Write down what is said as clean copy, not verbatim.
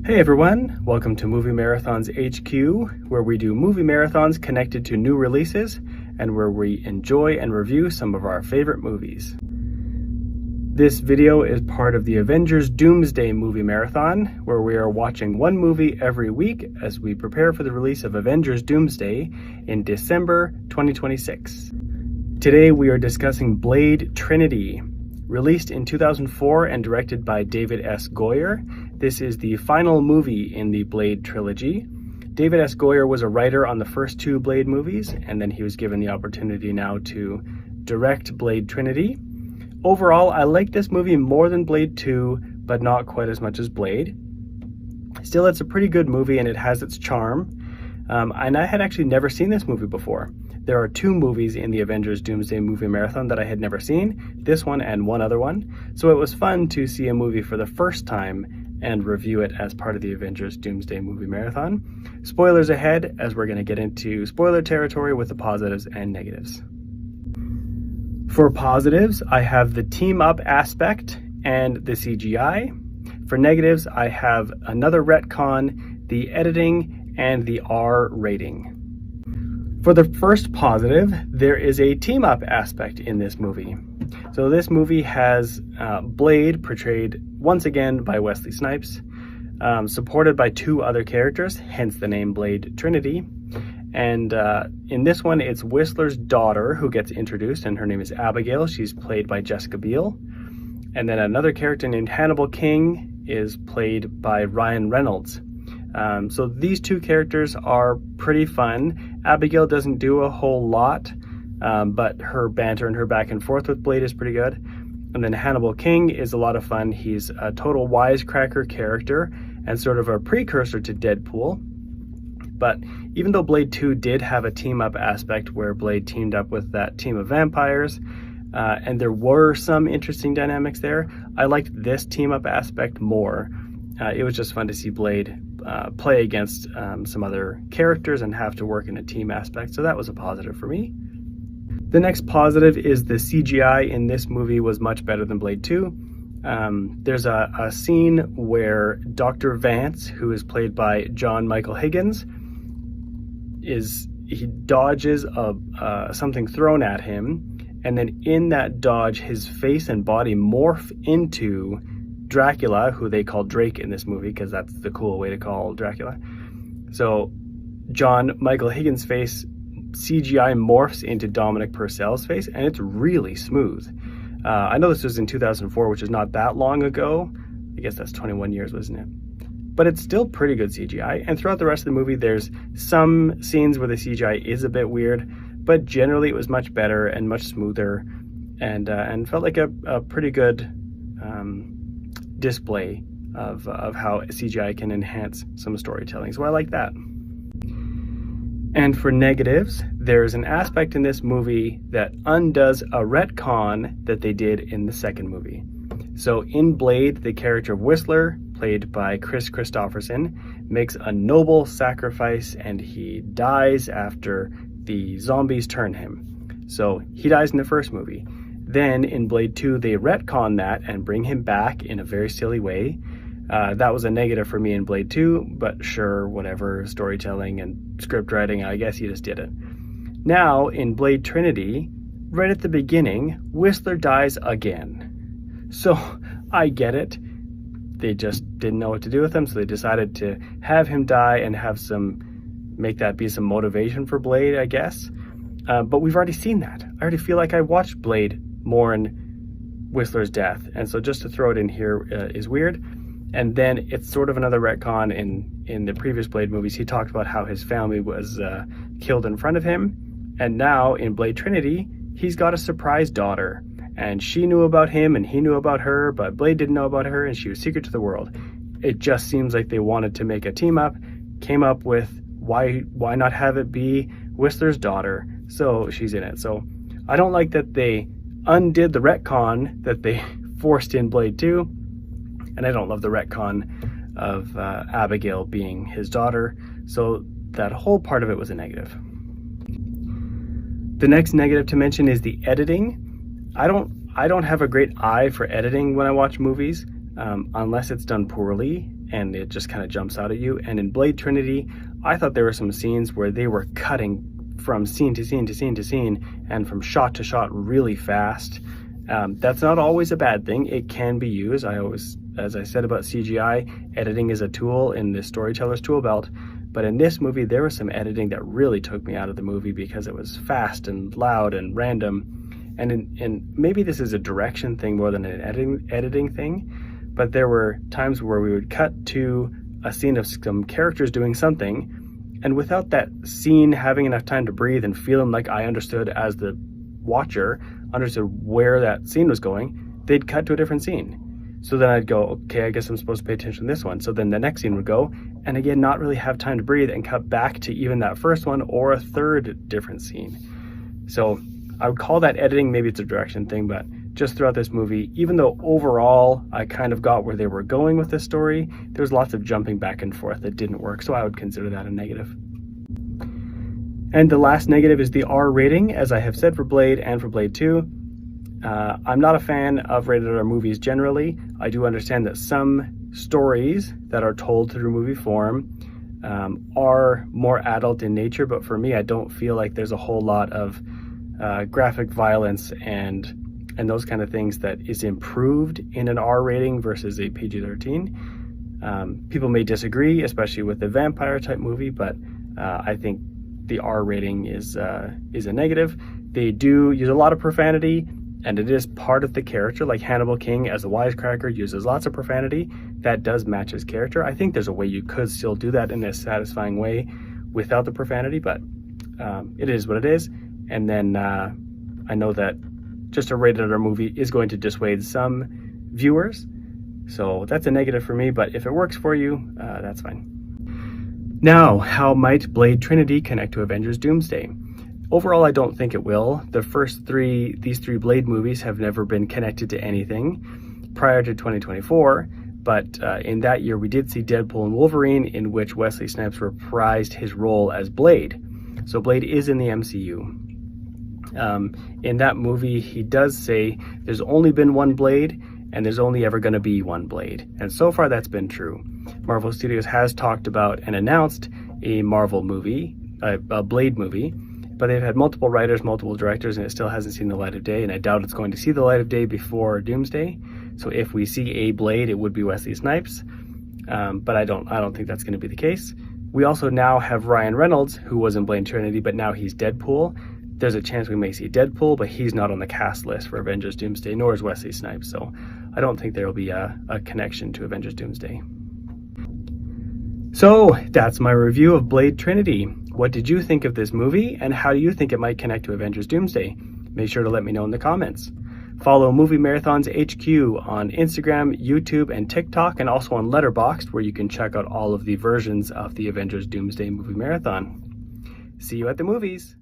Hey everyone, welcome to Movie Marathon's HQ, where we do movie marathons connected to new releases and where we enjoy and review some of our favorite movies. This video is part of the Avengers Doomsday Movie Marathon, where we are watching one movie every week as we prepare for the release of Avengers Doomsday in December 2026. Today we are discussing Blade Trinity. Released in 2004 and directed by David S. Goyer, this is the final movie in the Blade trilogy. David S. Goyer was a writer on the first two Blade movies, and then he was given the opportunity now to direct Blade Trinity. Overall, I like this movie more than Blade 2, but not quite as much as Blade. Still, it's a pretty good movie and it has its charm. And I had actually never seen this movie before. There are two movies in the Avengers Doomsday Movie Marathon that I had never seen, this one and one other one. So it was fun to see a movie for the first time and review it as part of the Avengers Doomsday Movie Marathon. Spoilers ahead, as we're going to get into spoiler territory with the positives and negatives. For positives, I have the team up aspect and the CGI. For negatives, I have another retcon, the editing, and the R rating. For the first positive, there is a team up aspect in this movie. So this movie has Blade portrayed once again by Wesley Snipes, supported by two other characters, hence the name Blade Trinity. And in this one, it's Whistler's daughter who gets introduced, and her name is Abigail. She's played by Jessica Biel. And then another character named Hannibal King is played by Ryan Reynolds. So these two characters are pretty fun. Abigail doesn't do a whole lot, but her banter and her back and forth with Blade is pretty good. And then Hannibal King is a lot of fun. He's a total wisecracker character and sort of a precursor to Deadpool. But even though Blade 2 did have a team-up aspect where Blade teamed up with that team of vampires, and there were some interesting dynamics there, I liked this team-up aspect more. It was just fun to see Blade play against some other characters and have to work in a team aspect, so that was a positive for me. The next positive is the CGI in this movie was much better than Blade 2. There's a scene where Dr. Vance, who is played by John Michael Higgins, he dodges something thrown at him, and then in that dodge his face and body morph into Dracula, who they call Drake in this movie because that's the cool way to call Dracula. So John Michael Higgins' face CGI morphs into Dominic Purcell's face, and it's really smooth. I know this was in 2004, which is not that long ago. I guess that's 21 years, wasn't it? But it's still pretty good CGI, and throughout the rest of the movie there's some scenes where the CGI is a bit weird, but generally it was much better and much smoother, and felt like a pretty good display of how CGI can enhance some storytelling, so I like that. And for negatives, there's an aspect in this movie that undoes a retcon that they did in the second movie. So in Blade, the character of Whistler, played by Chris Christopherson, makes a noble sacrifice and he dies after the zombies turn him. So he dies in the first movie. Then in Blade 2, they retcon that and bring him back in a very silly way. That was a negative for me in Blade 2, but sure, whatever, storytelling and script writing, I guess you just did it. Now, in Blade Trinity, right at the beginning, Whistler dies again. So, I get it. They just didn't know what to do with him, so they decided to have him die and make that be some motivation for Blade, I guess. But we've already seen that. I already feel like I watched Blade mourn Whistler's death, and so just to throw it in here is weird. And then it's sort of another retcon in the previous Blade movies. He talked about how his family was killed in front of him, and now in Blade Trinity he's got a surprise daughter, and she knew about him and he knew about her, but Blade didn't know about her and she was secret to the world. It just seems like they wanted to make a team up, came up with why not have it be Whistler's daughter, so she's in it. So I don't like that they undid the retcon that they forced in Blade 2, and I don't love the retcon of Abigail being his daughter, so that whole part of it was a negative. The next negative to mention is the editing. I don't have a great eye for editing when I watch movies, unless it's done poorly, and it just kind of jumps out at you. And in Blade Trinity, I thought there were some scenes where they were cutting from scene to scene to scene to scene and from shot to shot really fast. That's not always a bad thing. It can be used. As I said about CGI, editing is a tool in the storyteller's tool belt. But in this movie, there was some editing that really took me out of the movie because it was fast and loud and random. And maybe this is a direction thing more than an editing thing, but there were times where we would cut to a scene of some characters doing something, and without that scene having enough time to breathe and feeling like I understood as the watcher, understood where that scene was going, they'd cut to a different scene. So then I'd go, okay, I guess I'm supposed to pay attention to this one. So then the next scene would go, and again, not really have time to breathe and cut back to even that first one or a third different scene. So I would call that editing. Maybe it's a direction thing, but just throughout this movie, even though overall I kind of got where they were going with this story, there was lots of jumping back and forth that didn't work. So I would consider that a negative. And the last negative is the R rating, as I have said for Blade and for Blade 2. I'm not a fan of rated R movies generally. I do understand that some stories that are told through movie form are more adult in nature, but for me, I don't feel like there's a whole lot of graphic violence and those kind of things that is improved in an R rating versus a PG-13. People may disagree, especially with the vampire type movie, but I think the R rating is a negative. They do use a lot of profanity, and it is part of the character. Like Hannibal King as a wisecracker uses lots of profanity. That does match his character. I think there's a way you could still do that in a satisfying way without the profanity, but it is what it is. And then I know that just a rated R movie is going to dissuade some viewers. So that's a negative for me, but if it works for you, that's fine. Now, how might Blade Trinity connect to Avengers Doomsday? Overall, I don't think it will. These three Blade movies have never been connected to anything prior to 2024, but in that year we did see Deadpool and Wolverine, in which Wesley Snipes reprised his role as Blade. So Blade is in the MCU. In that movie, he does say there's only been one Blade, and there's only ever going to be one Blade. And so far, that's been true. Marvel Studios has talked about and announced a Marvel movie, a Blade movie, but they've had multiple writers, multiple directors, and it still hasn't seen the light of day, and I doubt it's going to see the light of day before Doomsday. So if we see a Blade, it would be Wesley Snipes, but I don't think that's going to be the case. We also now have Ryan Reynolds, who was in Blade Trinity, but now he's Deadpool. There's a chance we may see Deadpool, but he's not on the cast list for Avengers Doomsday, nor is Wesley Snipes, so I don't think there will be a connection to Avengers Doomsday. So that's my review of Blade Trinity. What did you think of this movie, and how do you think it might connect to Avengers Doomsday? Make sure to let me know in the comments. Follow Movie Marathons HQ on Instagram, YouTube, and TikTok, and also on Letterboxd, where you can check out all of the versions of the Avengers Doomsday Movie Marathon. See you at the movies!